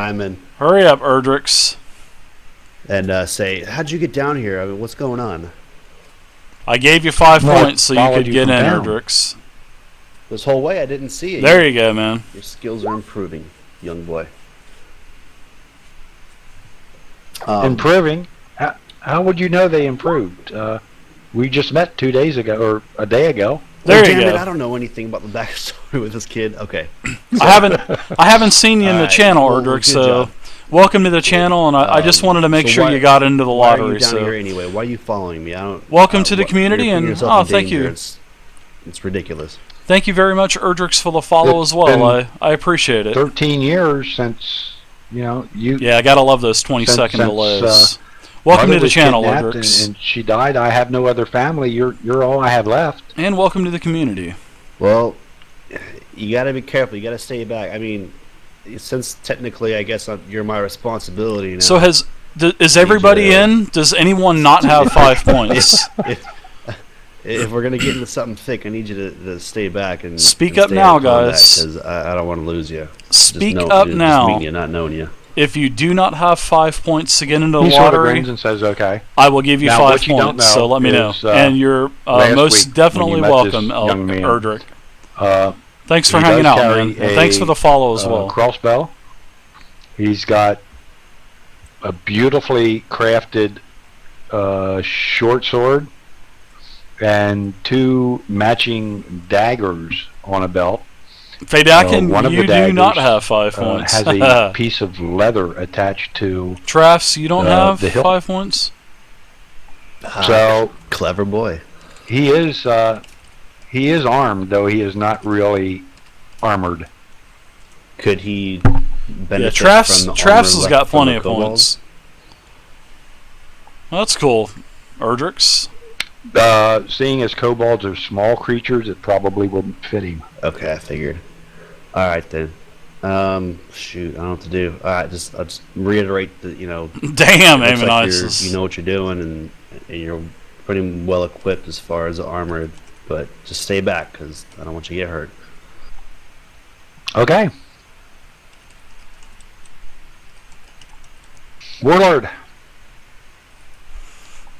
Simon. Hurry up, Erdrix. And say, how'd you get down here? I mean, what's going on? I gave you 5 points so you could get in, Erdrix. This whole way I didn't see it. There you go, man. Your skills are improving, young boy. Improving? How would you know they improved? We just met 2 days ago, or a day ago. There you go. It, I don't know anything about the backstory with this kid. Okay. I haven't seen you in the channel, Erdrix, so welcome to the channel, and I just wanted to make sure you got into the lottery. Why are you down here anyway? Why are you following me? I don't. Welcome to the community, and thank you. It's ridiculous. Thank you very much, Erdrix, for the follow as well. I appreciate it. 13 years since you. Yeah, I gotta love those 20-second delays. Welcome to the channel, Erdrix. And she died. I have no other family. You're all I have left. And welcome to the community. Well, you got to be careful. You got to stay back. I mean, since technically, I guess you're my responsibility now. So is everybody in? Does anyone not have 5 points? If we're gonna get into something thick, I need you to stay back and speak up now, guys. Because I don't want to lose you. Speak up now. Just meeting you, not knowing you. If you do not have 5 points to get into the lottery, and says, okay. I will give you 5 points. So let me know. And you're most definitely welcome, Erdrix. Thanks for hanging out, man. And thanks for the follow as well. Crossbow. He's got a beautifully crafted short sword and 2 matching daggers on a belt. Fadakin, you do not have 5 points. Has a piece of leather attached to. Trafs, you don't have 5 points. So clever boy. He is armed, though he is not really armored. Could he benefit from the Trafs has got plenty of points. Well, that's cool, Erdrix. Seeing as kobolds are small creatures, it probably wouldn't fit him. Okay, I figured. All right then. Shoot, I don't know what to do. I'll just reiterate that Damn, Amonitis. You know what you're doing, and you're pretty well equipped as far as the armor, but just stay back because I don't want you to get hurt. Okay. Warlord.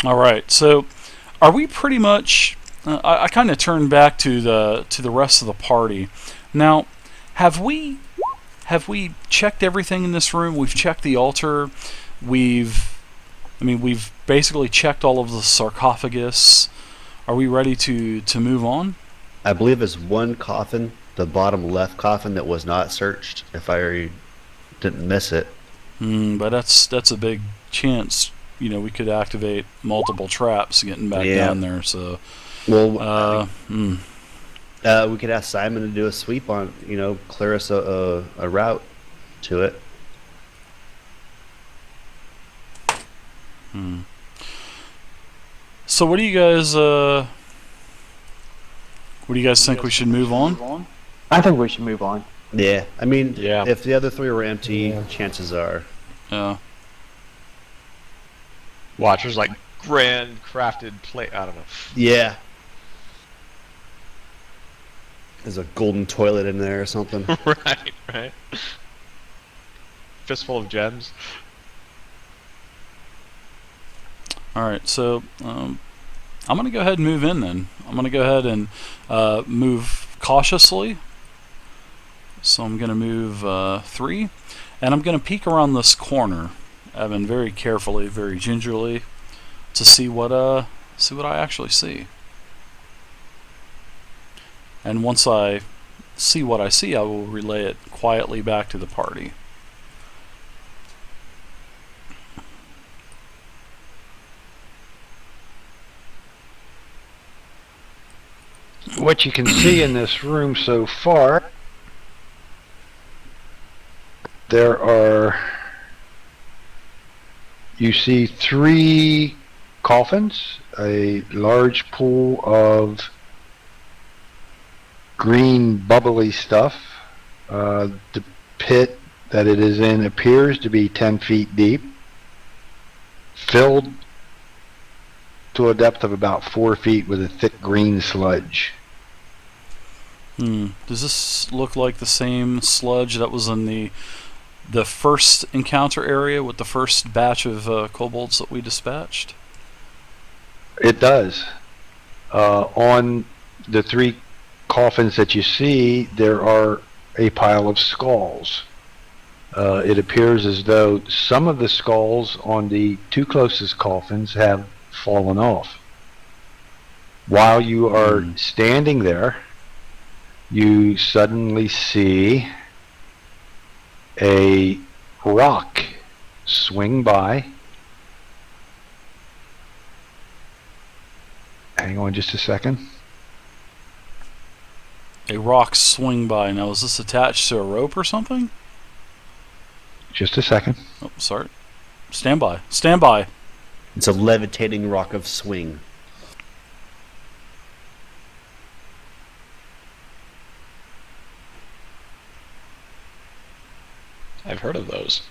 All right, so. Are we pretty much? I kind of turned back to the rest of the party. Now, have we checked everything in this room? We've checked the altar. We've basically checked all of the sarcophagus. Are we ready to move on? I believe there's one coffin, the bottom left coffin, that was not searched. If I didn't miss it. But that's a big chance. We could activate multiple traps getting back down there. So, well, we could ask Simon to do a sweep on, clear us a route to it. So, what do you guys think we should move on? I think we should move on. Yeah, I mean, if the other 3 were empty, chances are. Yeah. Watch, there's like grand crafted plate. I don't know. Yeah. There's a golden toilet in there or something. Right. Fistful of gems. Alright, so I'm going to go ahead and move in then. I'm going to go ahead and move cautiously. So I'm going to move 3. And I'm going to peek around this corner. Evan, very carefully, very gingerly, to see what I actually see. And once I see what I see, I will relay it quietly back to the party. What you can see in this room so far, you see 3 coffins, a large pool of green bubbly stuff. The pit that it is in appears to be 10 feet deep, filled to a depth of about 4 feet with a thick green sludge. Does this look like the same sludge that was in the first encounter area with the first batch of kobolds that we dispatched? It does. On the 3 coffins that you see, there are a pile of skulls. It appears as though some of the skulls on the 2 closest coffins have fallen off. While you are standing there, you suddenly see a rock swing by. Hang on just a second. A rock swing by. Now, is this attached to a rope or something? Just a second. Oh, sorry. Stand by. Stand by. It's a levitating rock of swing. I've heard of those.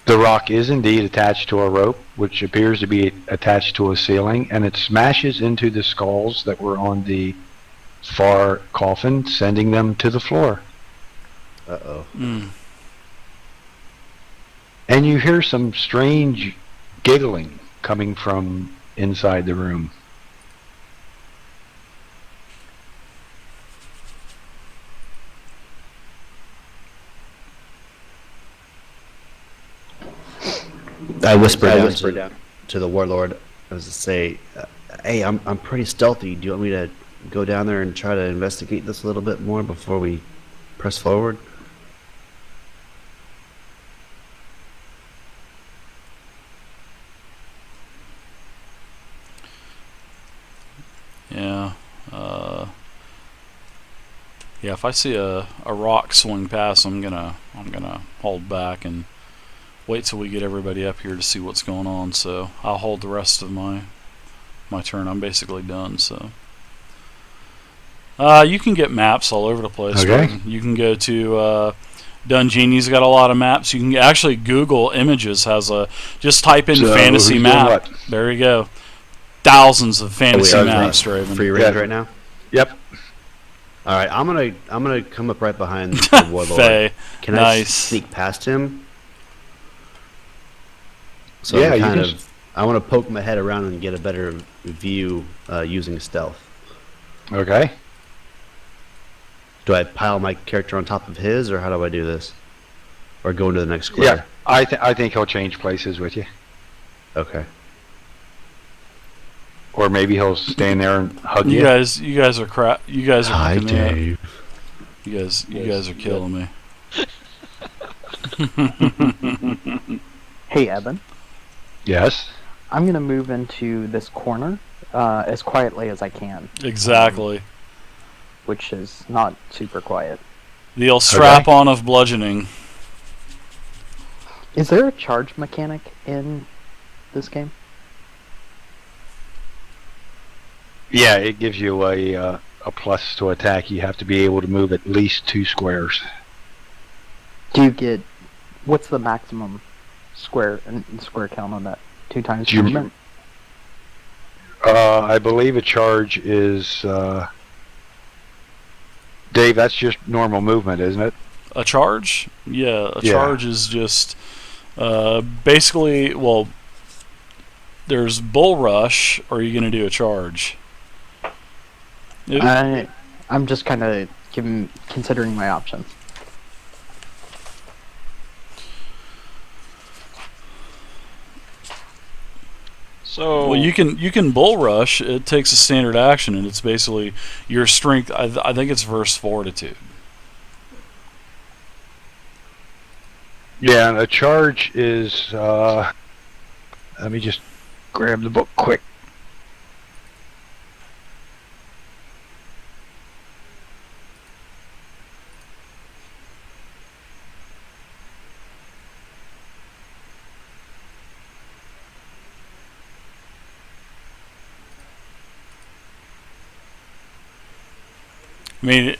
The rock is indeed attached to a rope, which appears to be attached to a ceiling, and it smashes into the skulls that were on the far coffin, sending them to the floor. Uh-oh. And you hear some strange giggling coming from inside the room. I whisper down to the warlord. I was to say, "Hey, I'm pretty stealthy. Do you want me to go down there and try to investigate this a little bit more before we press forward?" Yeah. Yeah, if I see a rock swing past, I'm gonna hold back and wait till we get everybody up here to see what's going on. So I'll hold the rest of my turn. I'm basically done. So you can get maps all over the place. Okay. You can go to Dungeony's got a lot of maps. You can actually Google Images has a just type in So, fantasy who's doing map. what? There you go. Thousands of fantasy Are we maps, Raven. free range right now? Yep. All right, I'm gonna come up right behind the warlord. Faye. Can I Nice. sneak past him? So Yeah, you kind can of. I want to poke my head around and get a better view using stealth. Okay. Do I pile my character on top of his, or how do I do this? Or go into the next square? Yeah, I think he'll change places with you. Okay. Or maybe he'll stand there and hug you. You guys are crap. You guys are Hi, picking me up. Dave. You guys are killing me. Hey, Evan. Yes. I'm going to move into this corner as quietly as I can, Exactly. which is not super quiet. The old strap-on of bludgeoning. Is there a charge mechanic in this game? Yeah, it gives you a plus to attack. You have to be able to move at least 2 squares. Do you get... What's the maximum square count on that? 2 times Do you movement? I believe a charge is... Dave, that's just normal movement, isn't it? A charge? Yeah, a Yeah. charge is just basically, well, there's bull rush, or are you going to do a charge? I'm just kind of considering my options. So Well, you can bull rush. It takes a standard action, and it's basically your strength. I think it's versus fortitude. Yeah, and a charge is... let me just grab the book quick. I mean,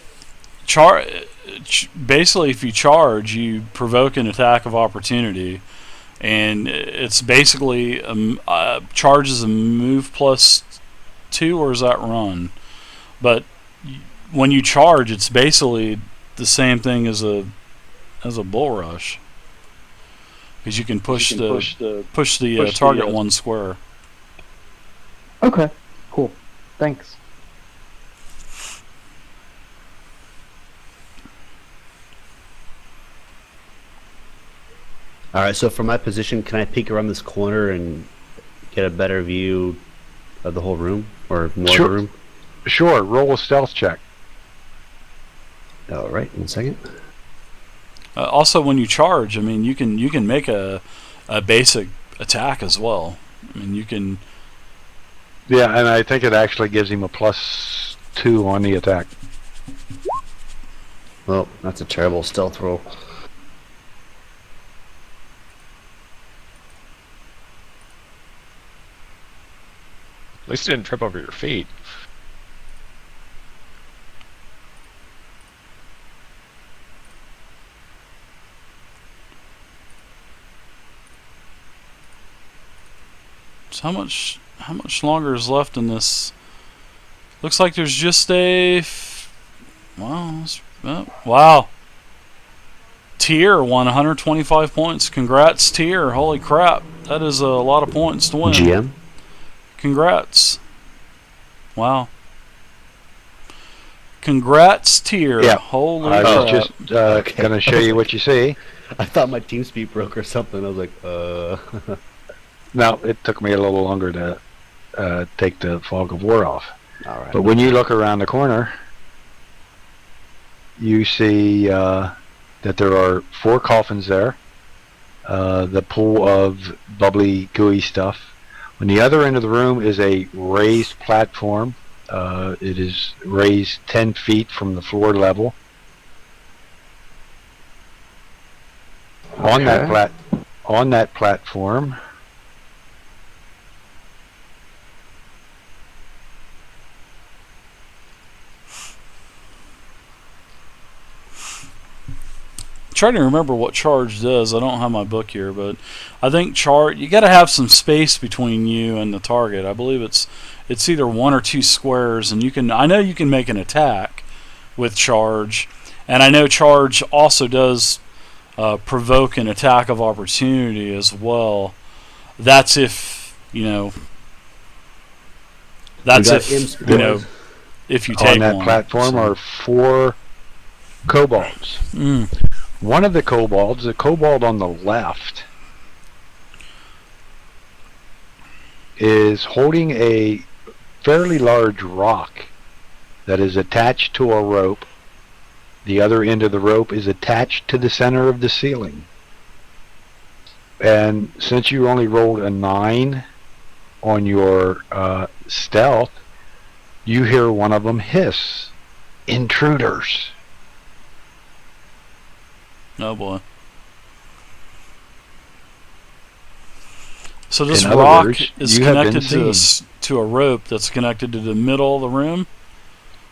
basically, if you charge, you provoke an attack of opportunity, and it's basically charges a move +2, or is that run? But when you charge, it's basically the same thing as a bull rush, because you can push the target 1 square. Okay, cool. Thanks. All right, so from my position, can I peek around this corner and get a better view of the whole room, or more Sure. of the room? Sure, roll a stealth check. All right, 1 second. Also, when you charge, I mean, you can make a basic attack as well. I mean, you can. Yeah, and I think it actually gives him a +2 on the attack. Well, that's a terrible stealth roll. At least you didn't trip over your feet. So how much longer is left in this? Looks like there's just a. Wow. Tier won 125 points. Congrats, Tier. Holy crap. That is a lot of points to win. GM? Congrats. Wow. Congrats, Tier. Yeah. Holy I crap. was just Okay. going to show you what you see. I thought my TeamSpeak broke or something. I was like, Now, it took me a little longer to take the fog of war off. All right. But when you look around the corner, you see that there are 4 coffins there. The pool of bubbly, gooey stuff. On the other end of the room is a raised platform. It is raised 10 feet from the floor level. On that platform, Trying to remember what charge does. I don't have my book here, but I think charge, you got to have some space between you and the target. I believe it's either 1 or 2 squares, and I know you can make an attack with charge, and I know charge also does provoke an attack of opportunity as well. That's if if you take on that one. platform are 4 kobolds. One of the kobolds, the kobold on the left, is holding a fairly large rock that is attached to a rope. The other end of the rope is attached to the center of the ceiling. And since you only rolled a 9 on your stealth, you hear one of them hiss, "Intruders." Oh boy. So this In other rock words, is you have been connected seen. to a rope that's connected to the middle of the room?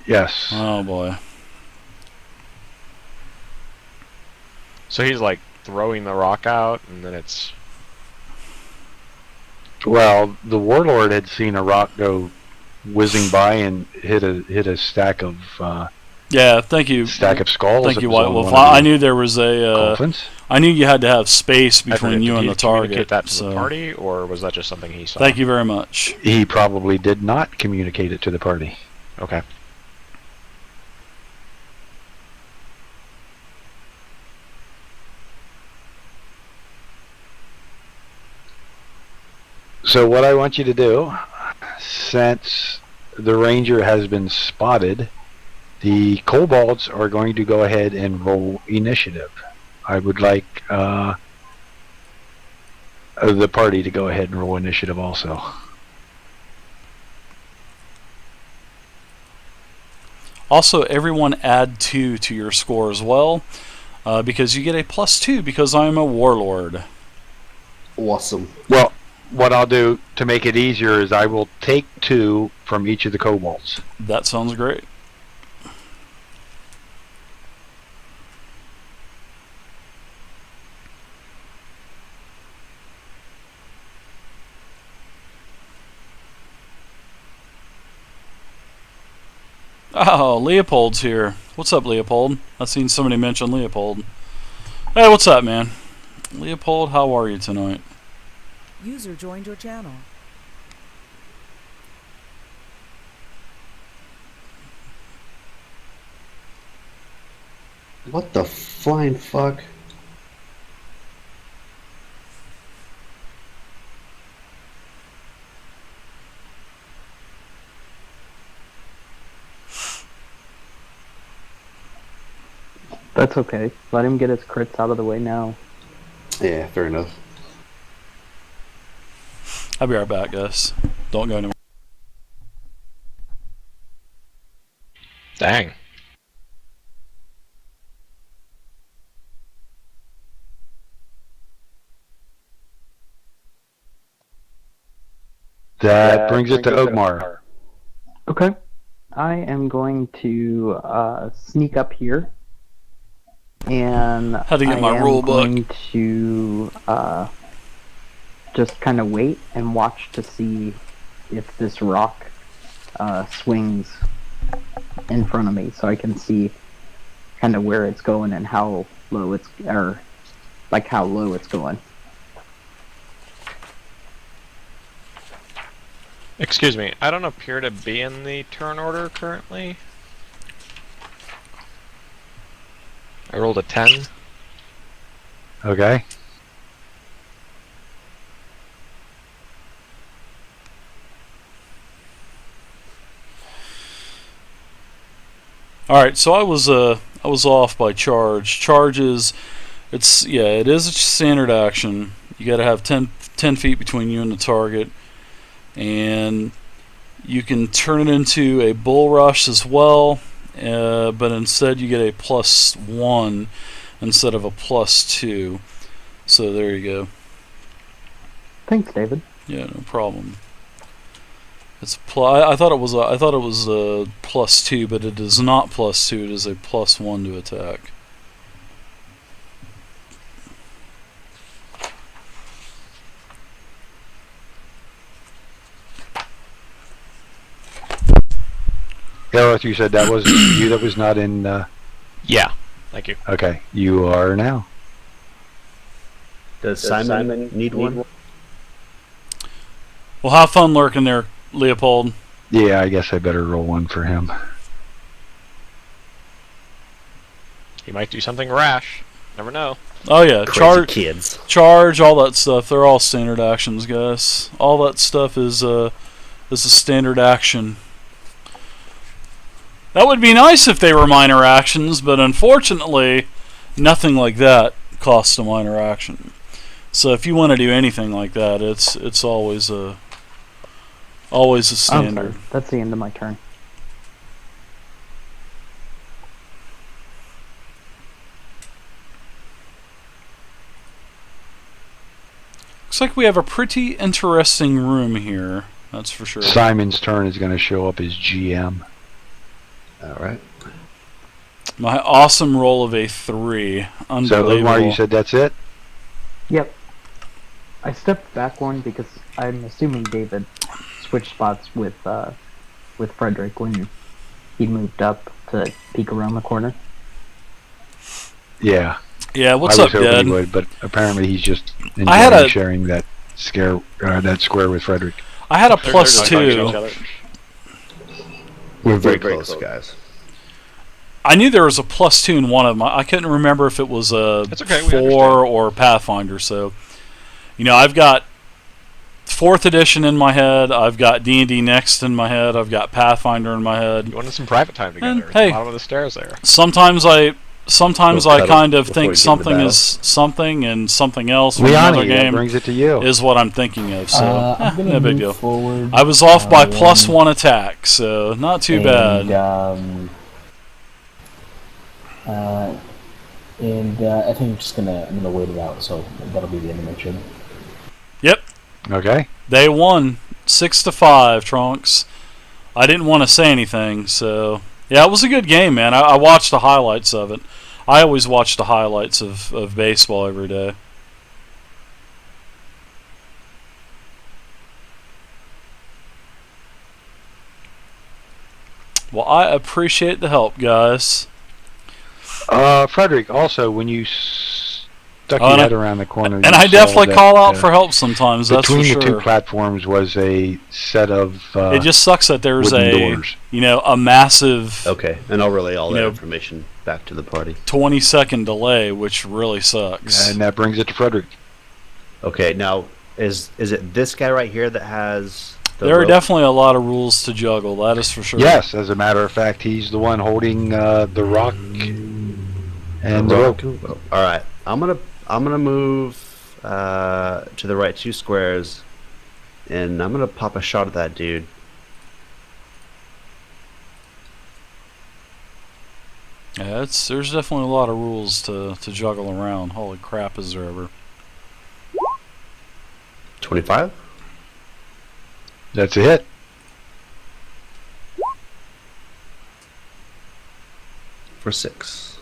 Yes. Oh boy. So he's like throwing the rock out, and then it's. Well, the warlord had seen a rock go whizzing by and hit a stack of Yeah, thank you. skulls. Thank that you, was White on Wolf. one of I the knew there was a. coffins. I knew you had to have space I between forget, you did and he the target. communicate that to so the party, or was that just something he saw? Thank you very much. He probably did not communicate it to the party. Okay. So what I want you to do, since the ranger has been spotted, the kobolds are going to go ahead and roll initiative. I would like the party to go ahead and roll initiative also. Also, everyone add 2 to your score as well, because you get a +2 because I'm a warlord. Awesome. Well, what I'll do to make it easier is I will take 2 from each of the kobolds. That sounds great. Oh, Leopold's here. What's up, Leopold? I've seen somebody mention Leopold. Hey, what's up, man? Leopold, how are you tonight? User joined your channel. What the flying fuck? That's okay. Let him get his crits out of the way now. Yeah, fair enough. I'll be right back, guys. Don't go anywhere. Dang. That brings it to Ogmar. Okay. I am going to sneak up here. And Had to get I my am rule book. going to just kind of wait and watch to see if this rock swings in front of me, so I can see kind of where it's going and how low it's, or like how low it's going. Excuse me, I don't appear to be in the turn order currently. I rolled a 10. Okay. All right, so I was off by charge. Charge is, it is a standard action. You got to have 10 feet between you and the target, and you can turn it into a bull rush as well, but instead you get a +1 instead of a +2. So there you go. Thanks, David. Yeah, no problem. It's I thought it was a +2, but it is not +2. It is a +1 to attack. Gareth, you said that was you that was not in... Yeah, thank you. Okay, you are now. Does Simon need one? Well, have fun lurking there, Leopold. Yeah, I guess I better roll one for him. He might do something rash. Never know. Oh yeah, Crazy kids. charge, all that stuff. They're all standard actions, guys. All that stuff is a standard action. That would be nice if they were minor actions, but unfortunately, nothing like that costs a minor action. So if you want to do anything like that, it's always a standard. I'm sorry. That's the end of my turn. Looks like we have a pretty interesting room here. That's for sure. Simon's turn is going to show up as GM. Alright. My awesome roll of a 3. So, Unbelievable. Ogmar, you said that's it? Yep. I stepped back one because I'm assuming David switched spots with Frederick when he moved up to peek around the corner. Yeah. Yeah, what's I up, was hoping Dad? he would, but apparently he's just I had enjoying a- sharing that square with Frederick. I had a They're just talking to each +2. other. We're very close, guys. I knew there was a +2 in one of them. I couldn't remember if it was a It's okay, we 4 understand. or Pathfinder. So, I've got 4th edition in my head. I've got D&D Next in my head. I've got Pathfinder in my head. You wanted some private time together. And, At hey. the bottom of the stairs there. Sometimes I Little kind cuddle of before think we get into something battle. is something, and something else from Liani, another that game brings it to you. is what I'm thinking of. So, I'm gonna no big move deal. forward. I was off by +1 attack, so not too bad. And I think I'm gonna wait it out. So that'll be the end of my turn. Yep, Okay. they won 6-5, Trunks. I didn't want to say anything, so yeah, it was a good game, man. I watched the highlights of it. I always watch the highlights of baseball every day. Well, I appreciate the help, guys. Frederick, also, when you stuck Oh, your and head around the corner, And you I saw definitely that, call out for help sometimes, that's for between the two sure. platforms was a set of It just sucks that there's wooden a, doors. a massive Okay, and I'll relay all You that know- information back to the party. 20-second delay, which really sucks. And that brings it to Frederick. Okay, now is it this guy right here that has the There are rope? definitely a lot of rules to juggle, that is for sure. Yes, as a matter of fact, he's the one holding the rock and the rope. All right, I'm gonna move to the right 2 squares, and I'm gonna pop a shot at that dude. Yeah, there's definitely a lot of rules to juggle around. Holy crap, is there ever. 25 That's a hit. for 6.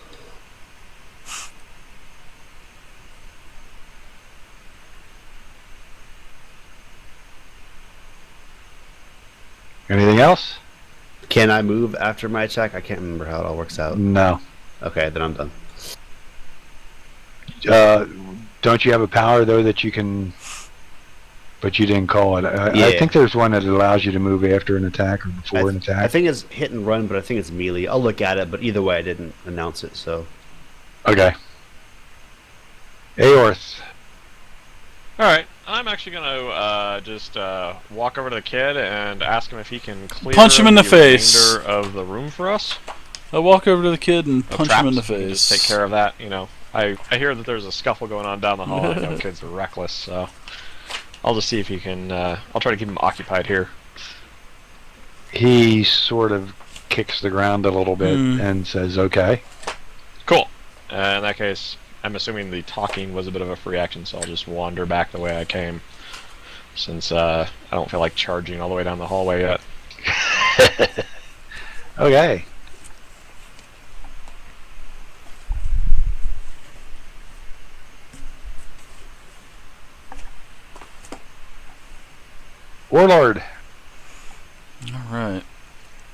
Anything else? Can I move after my attack? I can't remember how it all works out. No. Okay, then I'm done. Don't you have a power, though, that you can... But you didn't call it. I Yeah. think there's one that allows you to move after an attack or before an I attack. think it's hit and run, but I think it's melee. I'll look at it, but either way, I didn't announce it, so. Okay. Aorth. Alright, I'm actually gonna just walk over to the kid and ask him if he can clear Punch him in the face. remainder of the room for us. I walk over to the kid and punch him in the Traps. We can face. Just take care of that, you know. I hear that there's a scuffle going on down the hall. I know kids are reckless, so I'll just see if he can. I'll try to keep him occupied here. He sort of kicks the ground a little bit and says, okay. Cool. In that case, I'm assuming the talking was a bit of a free action, so I'll just wander back the way I came, since I don't feel like charging all the way down the hallway yet. Okay. Warlord. Alright.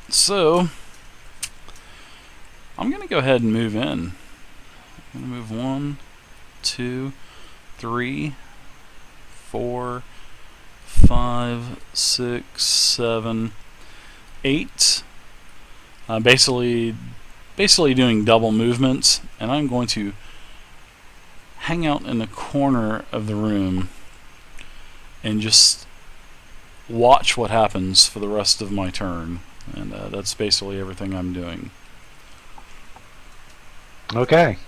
So, I'm going to go ahead and move in. I'm going to move 1, 2, 3, 4, 5, 6, 7, 8. Basically doing double movements, and I'm going to hang out in the corner of the room and just watch what happens for the rest of my turn. And that's basically everything I'm doing. Okay.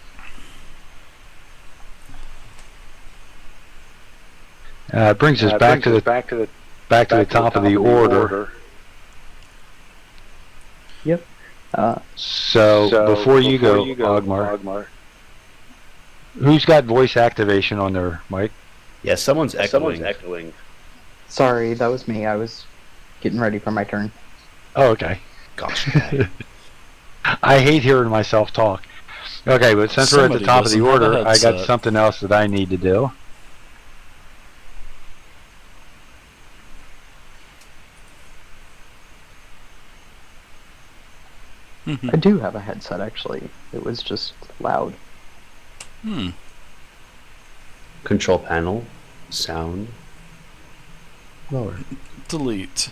It brings us back to the top of the order. Yep. So before you go, Ogmar, who's got voice activation on their mic? Yeah, someone's echoing. Sorry, that was me. I was getting ready for my turn. Oh, okay. Gosh. I hate hearing myself talk. Okay, but since we're at the Somebody top of the doesn't have a order, I got headset. something else that I need to do. I do have a headset, actually. It was just loud. Control panel, sound, lower. Delete.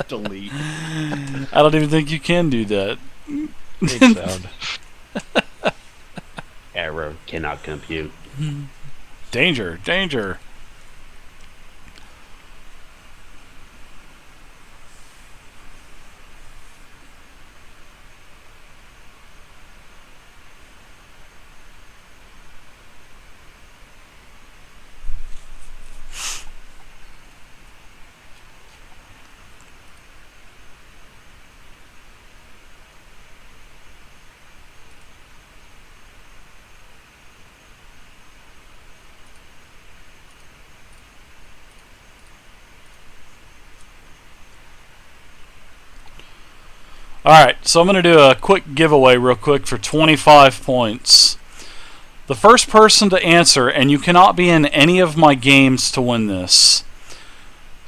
Delete. I don't even think you can do that. Big sound. Error, cannot compute. Danger, danger. Alright, so I'm going to do a quick giveaway real quick for 25 points. The first person to answer, and you cannot be in any of my games to win this.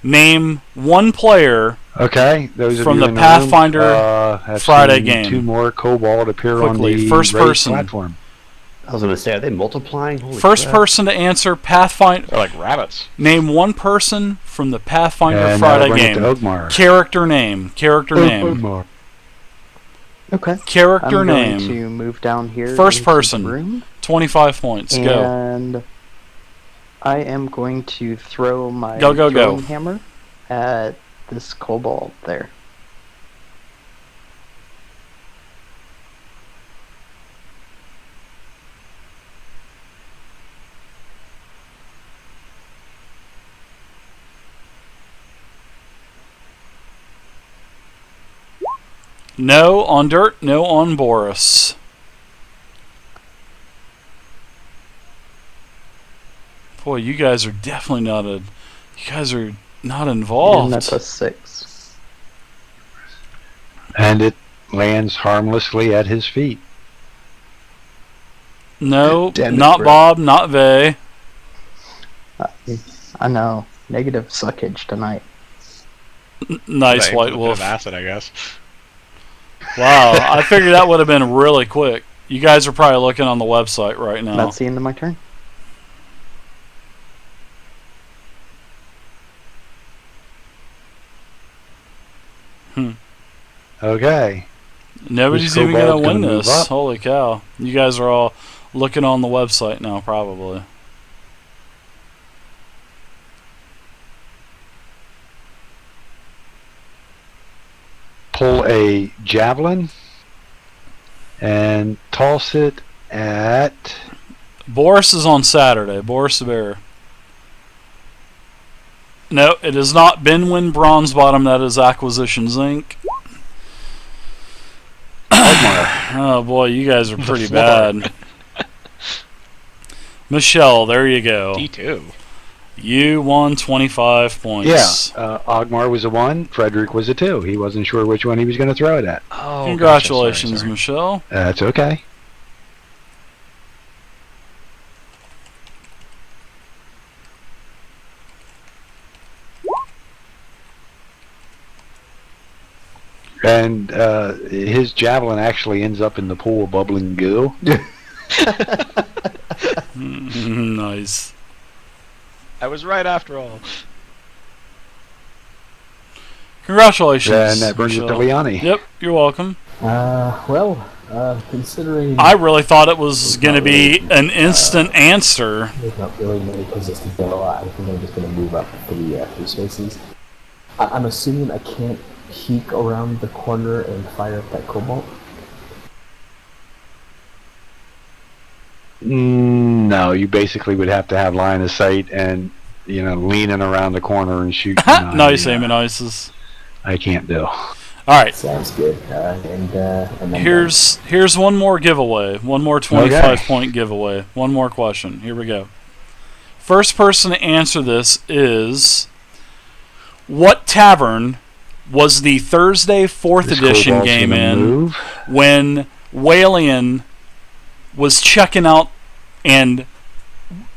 Name one player Okay, those of From you the in Pathfinder room, have Friday seen game. 2 more kobold appear on Quickly, the first raised person. platform. I was gonna say, are they multiplying? Holy First crap. person to answer Pathfinder. They're like rabbits. Name one person from the Pathfinder And Friday that'll bring it game. to Ogmar. Character name. Character name. Ogmar. Okay. Character I'm name. going to move down here. First into the person. room, 25 points. Go. and I am going to throw my Go, go, go. throwing hammer at this kobold there. No on Dirt, no on Boris. Boy, you guys are definitely not a. You guys are not involved. And that's a 6. And it lands harmlessly at his feet. No, Damn it, not Brett. Bob, not Vay. I know. Negative suckage tonight. Nice, They- White bit Wolf. of acid, I guess. Wow, I figured that would have been really quick. You guys are probably looking on the website right now. That's the end of my turn. Okay. Nobody's This even going kobold's to win gonna move this. up. Holy cow. You guys are all looking on the website now, probably. Pull a javelin and toss it at... Boris is on Saturday. Boris the Bear. No, it is not Benwin Bronzebottom. That is Acquisitions Inc. Oh boy, you guys are pretty bad. Michelle, there you go. D2. You won 25 points. Yeah, Ogmar was a 1, Frederick was a 2. He wasn't sure which one he was going to throw it at. Oh, Congratulations, gotcha. Sorry. Michelle. That's okay. And his javelin actually ends up in the pool of bubbling goo. Nice. I was right after all. Congratulations, And that brings it to Michelle. Liani. Yep, you're welcome. Considering I really thought it was going to be an instant answer. there's not really many places to go, I think I'm just going to move up 3 spaces. I'm assuming I can't peek around the corner and fire at that kobold. No, you basically would have to have line of sight and, leaning around the corner and shooting. Nice aiming ices. I can't do. All right. Sounds good. And then Here's one more giveaway. One more 25 Okay. point giveaway. One more question. Here we go. First person to answer this is, what tavern was the Thursday 4th This edition kobold's game gonna in move. when Walian was checking out, and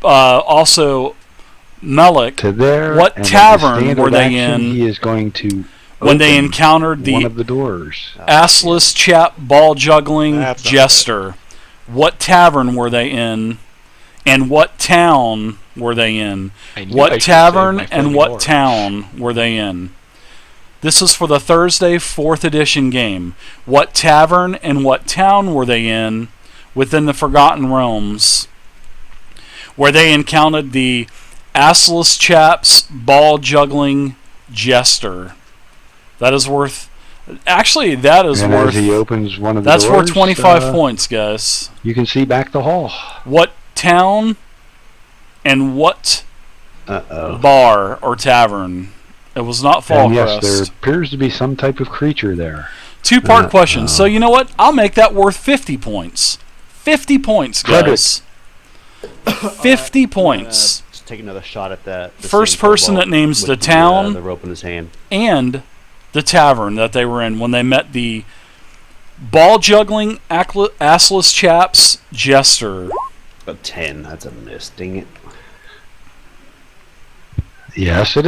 also Melik, To there. What and as a tavern standard were they action, in He is going to when they open encountered one the of the doors. assless chap ball juggling That's not jester? What tavern were they in, and what town were they in? I knew I What should've saved tavern my and flaming what orb. town were they in? This is for the Thursday 4th edition game. What tavern and what town were they in within the Forgotten Realms, where they encountered the assless chaps ball juggling jester? That is worth. Actually, that is And worth. as he opens one of the That's doors, worth 25 points, guys. You can see back the hall. What town and what Uh-oh. bar or tavern? It was not And yes, there Fallcrest. appears to be some type of creature there. Two-part question. So you know what? I'll make that worth 50 points. 50 points, guys. 50 points. Just take another shot at that. the First same person kobold that names with the town. the rope in his hand. And the tavern that they were in when they met the ball juggling assless chaps jester. A 10. That's a miss. Dang it. Yes, it